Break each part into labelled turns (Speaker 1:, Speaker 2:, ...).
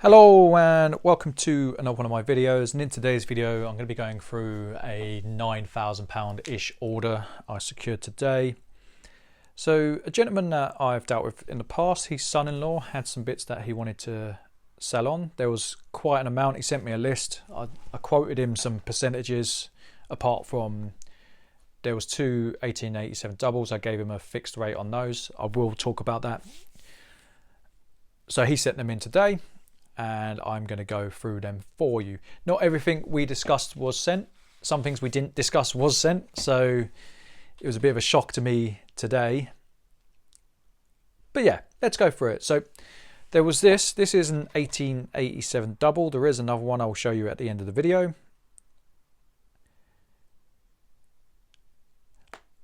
Speaker 1: Hello and welcome to another one of my videos, and in today's video I'm going to be going through a £9,000-ish order I secured today. So a gentleman that I've dealt with in the past, his son-in-law had some bits that he wanted to sell on. There was quite an amount. He sent me a list. I quoted him some percentages apart from there was two 1887 doubles. I gave him a fixed rate on those. I will talk about that. So he sent them in today, and I'm going to go through them for you. Not everything we discussed was sent. Some things we didn't discuss was sent, so it was a bit of a shock to me today. But yeah, let's go through it. So there was this. This is an 1887 double. There is another one I'll show you at the end of the video.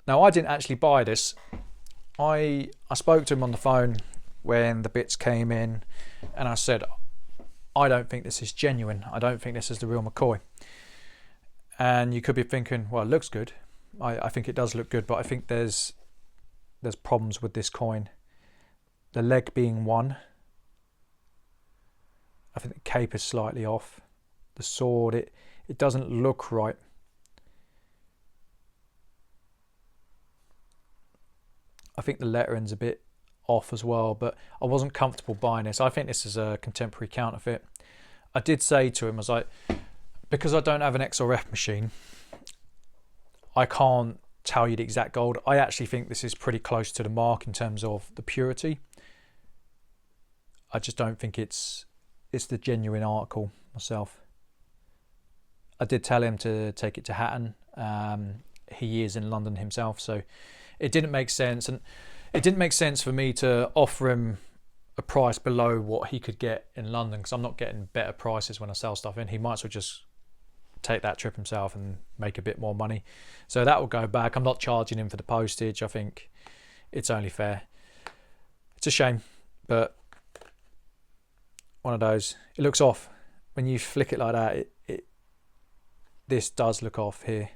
Speaker 1: Now, I didn't actually buy this. I spoke to him on the phone when the bits came in, and I said, I don't think this is genuine. I don't think this is the real McCoy. And you could be thinking, well, it looks good. I think it does look good, but I think there's problems with this coin. The leg being one. I think the cape is slightly off. The sword, it doesn't look right. I think the lettering's a bit off as well, but I wasn't comfortable buying this. I think this is a contemporary counterfeit. I did say to him, I was like, because I don't have an XRF machine, I can't tell you the exact gold. I actually think this is pretty close to the mark in terms of the purity. I just don't think it's the genuine article myself. I did tell him to take it to Hatton. He is in London himself, so it didn't make sense. And it didn't make sense for me to offer him a price below what he could get in London, because I'm not getting better prices when I sell stuff in. He might as well just take that trip himself and make a bit more money. So that will go back. I'm not charging him for the postage. I think it's only fair. It's a shame, but one of those. It looks off. When you flick it like that, this does look off here.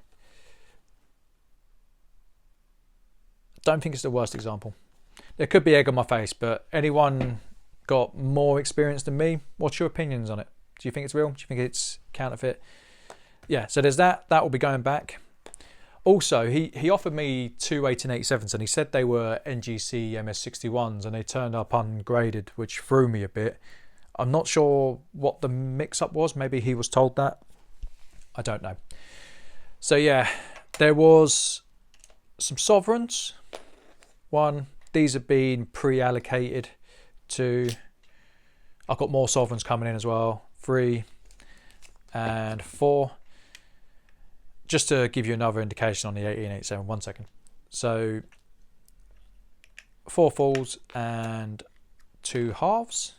Speaker 1: Don't think it's the worst example. There could be egg on my face, but anyone got more experience than me? What's your opinions on it? Do you think it's real? Do you think it's counterfeit? Yeah, so there's that. That will be going back. Also, he offered me two 1887s, and he said they were NGC MS61s, and they turned up ungraded, which threw me a bit. I'm not sure what the mix-up was. Maybe he was told that. I don't know. So yeah, there was some sovereigns. One, these have been pre-allocated. Two, I've got more sovereigns coming in as well. 3 and 4. Just to give you another indication on the 1887, 1 second. So 4 fulls and 2 halves.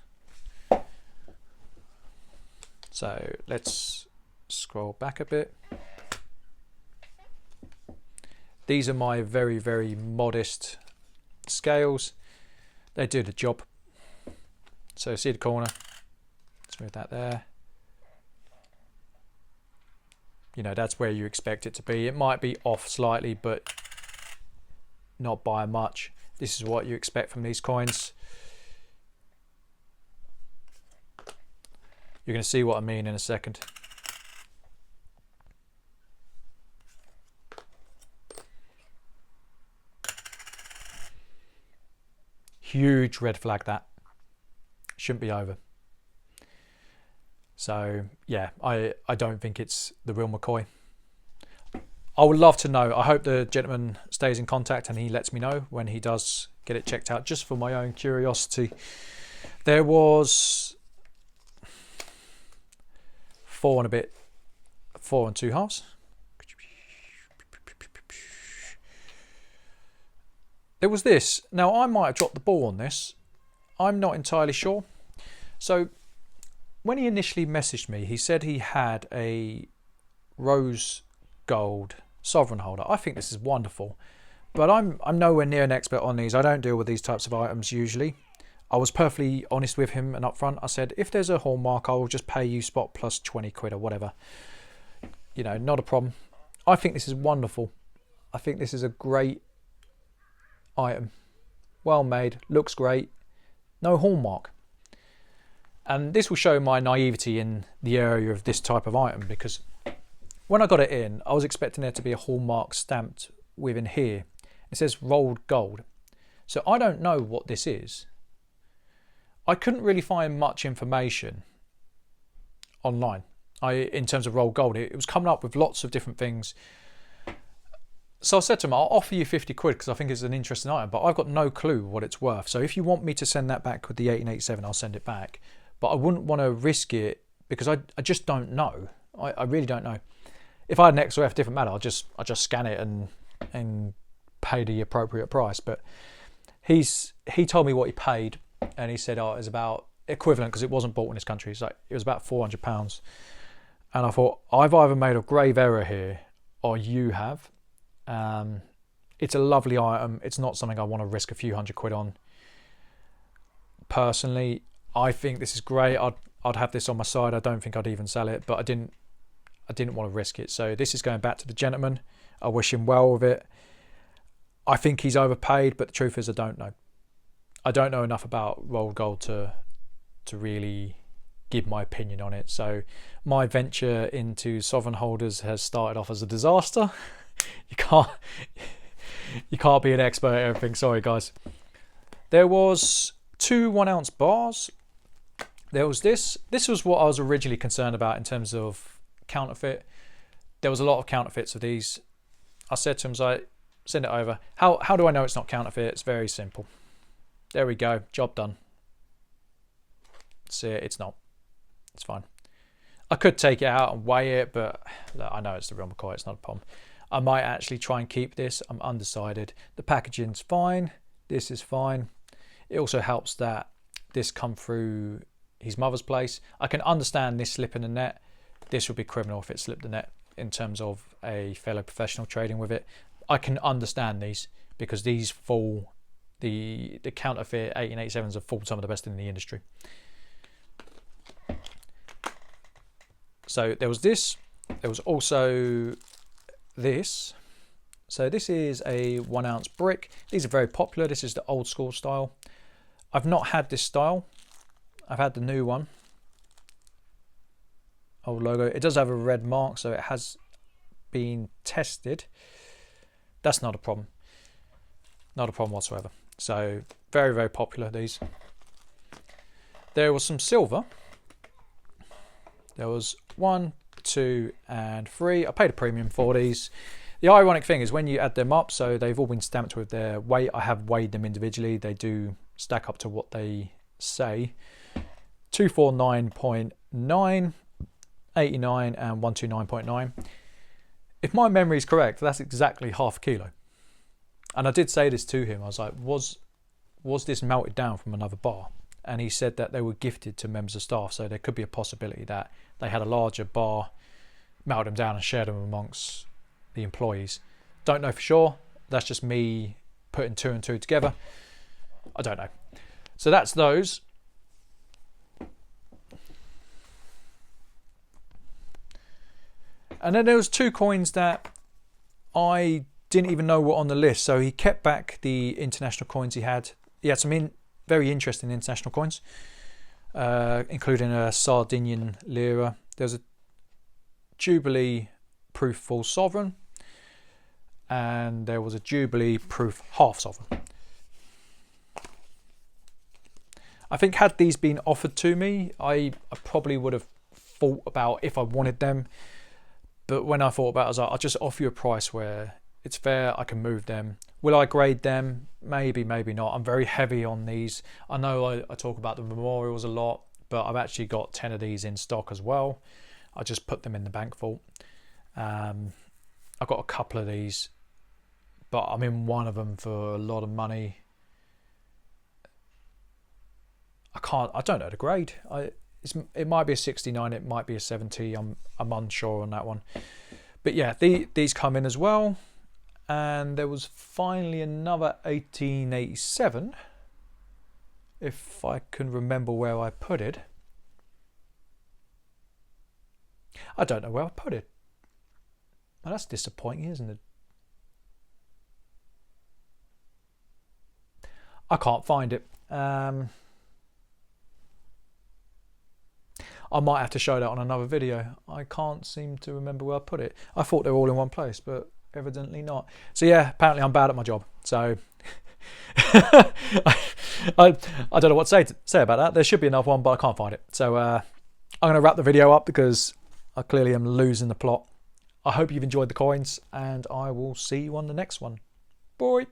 Speaker 1: So let's scroll back a bit. These are my very, very modest scales. They do the job. So see the corner. Let's move that there. You know, that's where you expect it to be. It might be off slightly, but not by much. This is what you expect from these coins. You're going to see what I mean in a second. Huge red flag. That shouldn't be over. So yeah, I don't think it's the real McCoy. I would love to know. I hope the gentleman stays in contact and he lets me know when he does get it checked out, just for my own curiosity. There was 4 and a bit, 4 and 2 halves. There was this. Now, I might have dropped the ball on this. I'm not entirely sure. So when he initially messaged me, he said he had a rose gold sovereign holder. I think this is wonderful, but I'm nowhere near an expert on these. I don't deal with these types of items usually. I was perfectly honest with him and upfront. I said, if there's a hallmark, I will just pay you spot plus 20 quid or whatever. You know, not a problem. I think this is wonderful. I think this is a great item. Well made, looks great. No hallmark. And this will show my naivety in the area of this type of item, because when I got it in, I was expecting there to be a hallmark stamped within here. It says rolled gold. So I don't know what this is. I couldn't really find much information online in terms of rolled gold. It was coming up with lots of different things. So I said to him, I'll offer you 50 quid because I think it's an interesting item, but I've got no clue what it's worth. So if you want me to send that back with the 1887, I'll send it back. But I wouldn't want to risk it because I just don't know. I really don't know. If I had an XOF, different matter. I'll just scan it and pay the appropriate price. But he told me what he paid, and he said, it was about equivalent because it wasn't bought in this country. So it was about £400. And I thought, I've either made a grave error here or you have. It's a lovely item. It's not something I want to risk a few hundred quid on. Personally, I think this is great. I'd have this on my side. I don't think I'd even sell it, but I didn't want to risk it. So this is going back to the gentleman. I wish him well with it. I think he's overpaid, but the truth is I don't know. I don't know enough about rolled gold to really give my opinion on it. So my venture into sovereign holders has started off as a disaster. You can't be an expert at everything. Sorry, guys. There was 2 1-ounce bars. There was this. This was what I was originally concerned about in terms of counterfeit. There was a lot of counterfeits of these. I said to him, send it over. How do I know it's not counterfeit? It's very simple. There we go. Job done. See, it's not. It's fine. I could take it out and weigh it, but look, I know it's the real McCoy. It's not a problem. I might actually try and keep this. I'm undecided. The packaging's fine. This is fine. It also helps that this come through his mother's place. I can understand this slipping the net. This would be criminal if it slipped the net in terms of a fellow professional trading with it. I can understand these because these fall, the counterfeit 1887s have fallen some of the best in the industry. So there was this. There was also this. So this is a 1-ounce brick. These are very popular. This is the old school style. I've not had this style. I've had the new one. Old logo. It does have a red mark, so it has been tested. That's not a problem. Not a problem whatsoever. So very, very popular, these. There was some silver. There was 1, 2, and 3. I paid a premium for these. The ironic thing is when you add them up, so they've all been stamped with their weight. I have weighed them individually. They do stack up to what they say. 249.9, 89, and 129.9. If my memory is correct, that's exactly half a kilo. And I did say this to him. I was like, was this melted down from another bar? And he said that they were gifted to members of staff, so there could be a possibility that they had a larger bar, melted them down and shared them amongst the employees. Don't know for sure. That's just me putting 2 and 2 together. I don't know. So that's those. And then there was 2 coins that I didn't even know were on the list. So he kept back the international coins he had. He had some very interesting international coins, including a Sardinian lira. There's a Jubilee proof full sovereign, and there was a Jubilee proof half sovereign. I think had these been offered to me, I probably would have thought about if I wanted them. But when I thought about it, I was like, I'll just offer you a price where it's fair, I can move them. Will I grade them? Maybe, maybe not. I'm very heavy on these. I know I talk about the memorials a lot, but I've actually got 10 of these in stock as well. I just put them in the bank vault. I've got a couple of these, but I'm in one of them for a lot of money. I don't know the grade. It might be a 69, it might be a 70. I'm unsure on that one. But yeah, these come in as well. And there was finally another 1887, if I can remember where I put it. I don't know where I put it. Well, that's disappointing, isn't it? I can't find it. I might have to show that on another video. I can't seem to remember where I put it. I thought they were all in one place, but evidently not. So yeah, apparently I'm bad at my job. So I don't know what to say about that. There should be another one, but I can't find it. So I'm going to wrap the video up because I clearly am losing the plot. I hope you've enjoyed the coins, and I will see you on the next one. Bye.